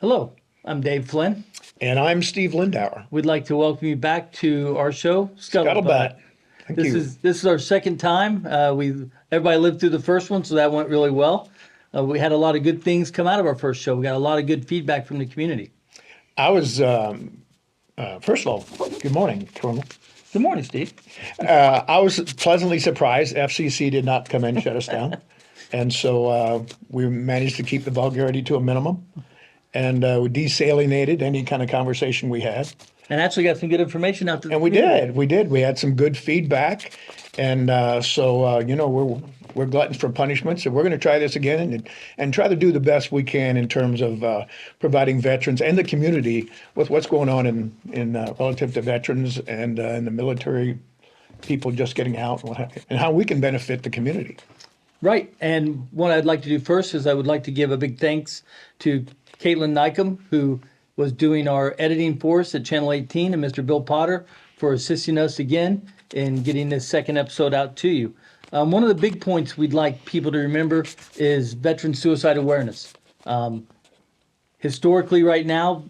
Hello, I'm Dave Flynn. And I'm Steve Lindauer. We'd like to welcome you back to our show, Scuttlebutt. Scuttlebutt. Thank This you. is this is our second time. We everybody lived through the first one, so that went really well. We had a lot of good things come out of our first show. We got a lot of good feedback from the community. I was, first of all, good morning, Colonel. Good morning, Steve. I was pleasantly surprised FCC did not come in and shut us down. And so we managed to keep the vulgarity to a minimum. And we desalinated any kind of conversation we had. And actually got some good information out to the And we community. did. We did. We had some good feedback. And we're gluttons for punishment. So we're going to try this again and try to do the best we can in terms of providing veterans and the community with what's going on in relative to veterans and in the military, people just getting out and how we can benefit the community. Right. And what I'd like to do first is I would like to give a big thanks to Caitlin Nycom, who was doing our editing for us at Channel 18, and Mr. Bill Potter for assisting us again in getting this second episode out to you. One of the big points we'd like people to remember is veteran suicide awareness. Historically, right now,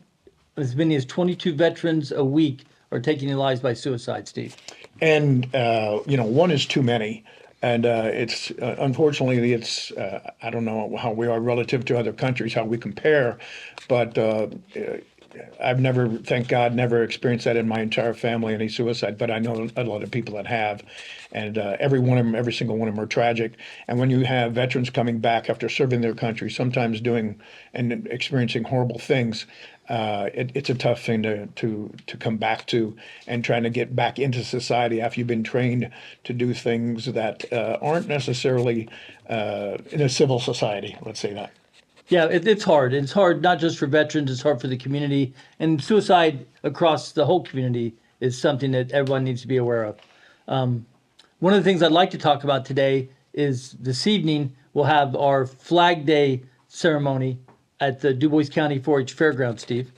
as many as 22 veterans a week are taking their lives by suicide, Steve. And one is too many. And it's unfortunately, it's I don't know how we are relative to other countries, how we compare, but I've never, thank God, never experienced that in my entire family, any suicide. But I know a lot of people that have, and every one of them, every single one of them are tragic. And when you have veterans coming back after serving their country, sometimes doing and experiencing horrible things, it's a tough thing to come back to, and trying to get back into society after you've been trained to do things that aren't necessarily in a civil society. Let's say that. Yeah, it's hard. It's hard not just for veterans, it's hard for the community. And suicide across the whole community is something that everyone needs to be aware of. One of the things I'd like to talk about today is this evening we'll have our Flag Day ceremony at the Dubois County 4-H Fairgrounds, Steve.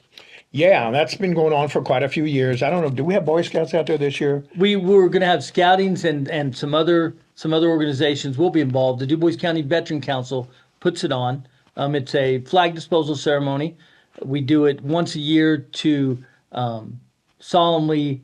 Yeah, that's been going on for quite a few years. I don't know. Do we have Boy Scouts out there this year? We were going to have scoutings and some other organizations will be involved. The Dubois County Veteran Council puts it on. It's a flag disposal ceremony. We do it once a year to solemnly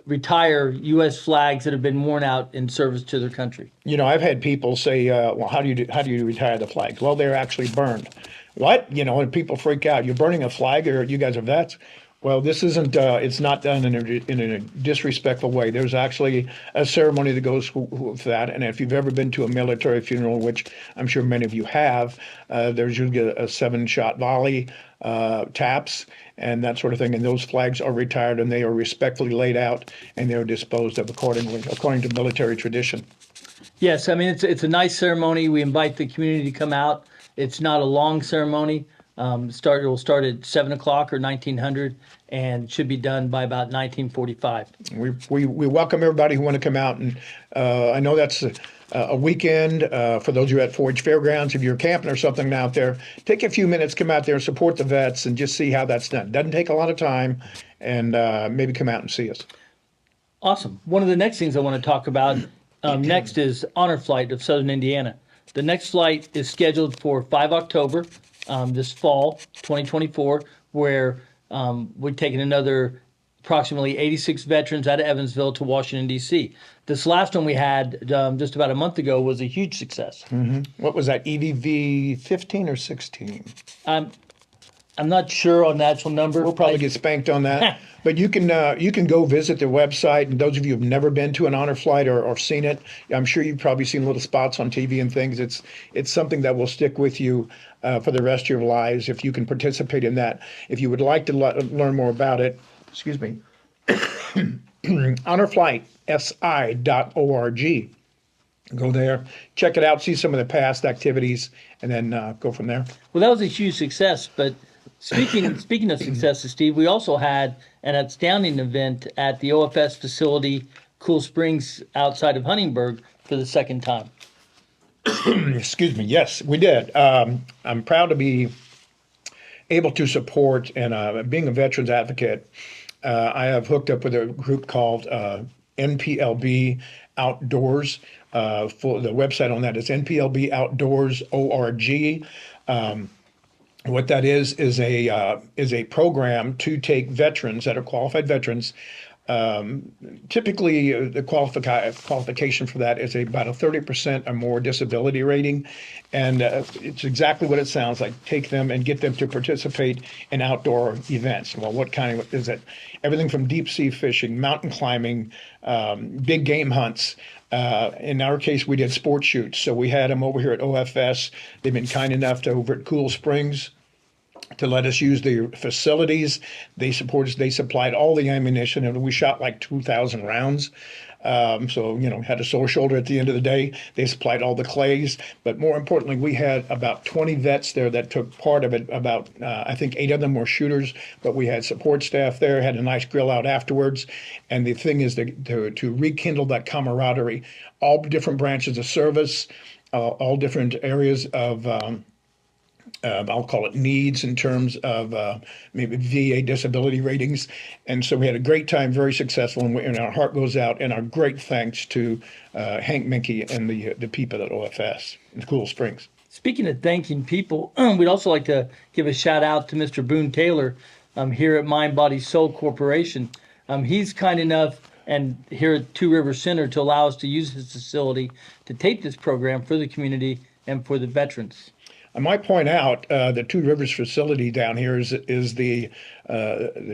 retire U.S. flags that have been worn out in service to their country. I've had people say, "Well, how do you retire the flags?" Well, they're actually burned. What? And people freak out. You're burning a flag, or you guys are vets? Well, this isn't. It's not done in a disrespectful way. There's actually a ceremony that goes with that. And if you've ever been to a military funeral, which I'm sure many of you have, there's usually a 7-shot volley, taps, and that sort of thing. And those flags are retired, and they are respectfully laid out, and they're disposed of accordingly, according to military tradition. Yes, I mean it's a nice ceremony. We invite the community to come out. It's not a long ceremony. It will start at 7 o'clock or 1900, and should be done by about 1945. We welcome everybody who want to come out, and I know that's a weekend for those of you at 4-H Fairgrounds. If you're camping or something out there, take a few minutes, come out there and support the vets, and just see how that's done. Doesn't take a lot of time, and maybe come out and see us. Awesome. One of the next things I want to talk about next is Honor Flight of Southern Indiana. The next flight is scheduled for 5 October, this fall, 2024, where we're taking another approximately 86 veterans out of Evansville to Washington, D.C. This last one we had just about a month ago was a huge success. What was that, EVV 15 or 16? I'm not sure on the actual number. We'll probably get spanked on that. But you can go visit their website, and those of you who've never been to an honor flight or seen it, I'm sure you've probably seen little spots on TV and things. It's something that will stick with you for the rest of your lives if you can participate in that. If you would like to learn more about it, excuse me, honorflightsi.org. Go there, check it out, see some of the past activities, and then go from there. Well, that was a huge success. But speaking of successes, Steve, we also had an outstanding event at the OFS facility, Cool Springs, outside of Huntingburg, for the second time. Excuse me. Yes, we did. I'm proud to be able to support, and being a veterans advocate, I have hooked up with a group called NPLB Outdoors. For the website on that is NPLB Outdoors ORG. What that is a program to take veterans that are qualified veterans. Typically, the qualification for that is about a 30% or more disability rating, and it's exactly what it sounds like. Take them and get them to participate in outdoor events. Well, what kind of is it? Everything from deep sea fishing, mountain climbing, big game hunts. In our case, we did sport shoots, so we had them over here at OFS. They've been kind enough to over at Cool Springs to let us use their facilities. They supported, they supplied all the ammunition, and we shot like 2,000 rounds. So, had a sore shoulder at the end of the day. They supplied all the clays. But more importantly, we had about 20 vets there that took part of it. About, I think 8 of them were shooters, but we had support staff there, had a nice grill out afterwards. And the thing is to rekindle that camaraderie, all different branches of service, all different areas of I'll call it needs in terms of maybe VA disability ratings. And so we had a great time, very successful, and our heart goes out and our great thanks to Hank Minke and the people at OFS in Cool Springs. Speaking of thanking people, we'd also like to give a shout out to Mr. Boone Taylor here at Mind, Body, Soul Corporation. He's kind enough and here at Two Rivers Center to allow us to use his facility to tape this program for the community and for the veterans. I might point out the Two Rivers facility down here is the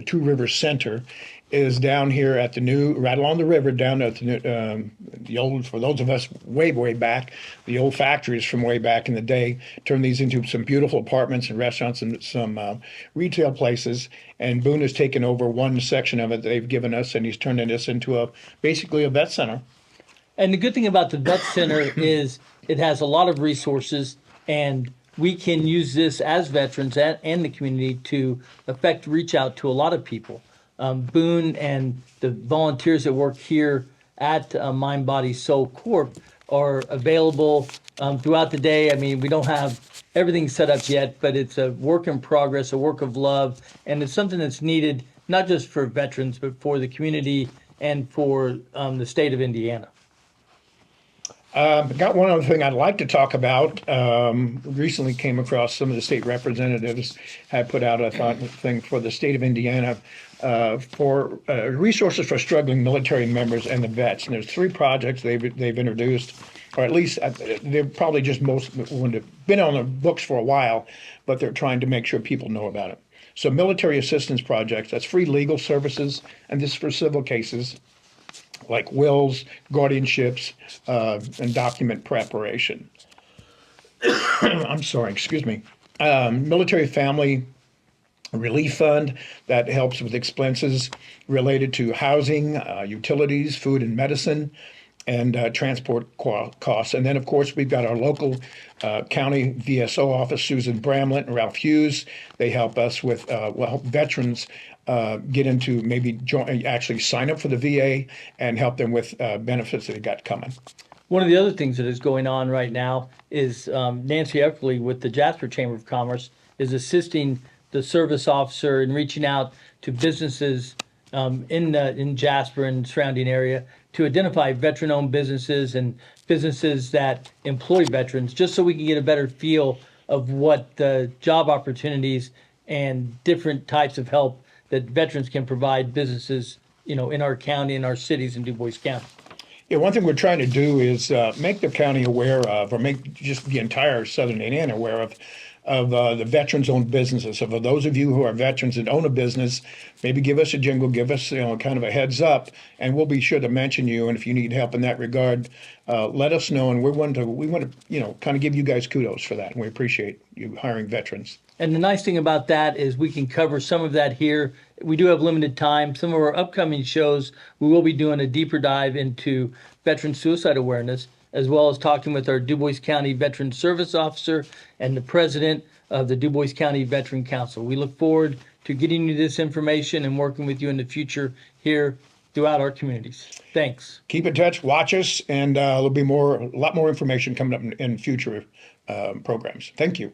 Two Rivers Center is down here at the new, right along the river, down at the old, for those of us way back, the old factories from way back in the day, turned these into some beautiful apartments and restaurants and some retail places. And Boone has taken over one section of it that they've given us, and he's turning this into basically a vet center. And the good thing about the vet center is it has a lot of resources, and we can use this as veterans and the community to reach out to a lot of people. Boone and the volunteers that work here at Mind, Body, Soul Corp are available throughout the day. I mean, we don't have everything set up yet, but it's a work in progress, a work of love, and it's something that's needed not just for veterans, but for the community and for the state of Indiana. Got one other thing I'd like to talk about. Recently came across some of the state representatives had put out a thing for the state of Indiana for resources for struggling military members and the vets. And there's 3 projects they've introduced, or at least they're probably just been on the books for a while, but they're trying to make sure people know about it. So military assistance projects, that's free legal services, and this is for civil cases, like wills, guardianships, and document preparation. I'm sorry, excuse me. Military Family Relief Fund that helps with expenses related to housing, utilities, food and medicine, and transport costs. And then, of course, we've got our local county VSO office, Susan Bramlett and Ralph Hughes. They help us with help veterans get into actually sign up for the VA and help them with benefits that they got coming. One of the other things that is going on right now is Nancy Epperly with the Jasper Chamber of Commerce is assisting the service officer in reaching out to businesses in Jasper and surrounding area to identify veteran-owned businesses and businesses that employ veterans, just so we can get a better feel of what the job opportunities and different types of help that veterans can provide businesses, in our county, in our cities in Dubois County. Yeah, one thing we're trying to do is make the county aware of, or make just the entire southern Indiana aware of the veterans-owned businesses. So for those of you who are veterans that own a business, maybe give us a jingle, give us kind of a heads up, and we'll be sure to mention you. And if you need help in that regard, let us know. And we want to kind of give you guys kudos for that. And we appreciate you hiring veterans. And the nice thing about that is we can cover some of that here. We do have limited time. Some of our upcoming shows, we will be doing a deeper dive into veteran suicide awareness, as well as talking with our Dubois County Veteran Service Officer and the president of the Dubois County Veteran Council. We look forward to getting you this information and working with you in the future here throughout our communities. Thanks. Keep in touch, watch us, and there'll be a lot more information coming up in future programs. Thank you.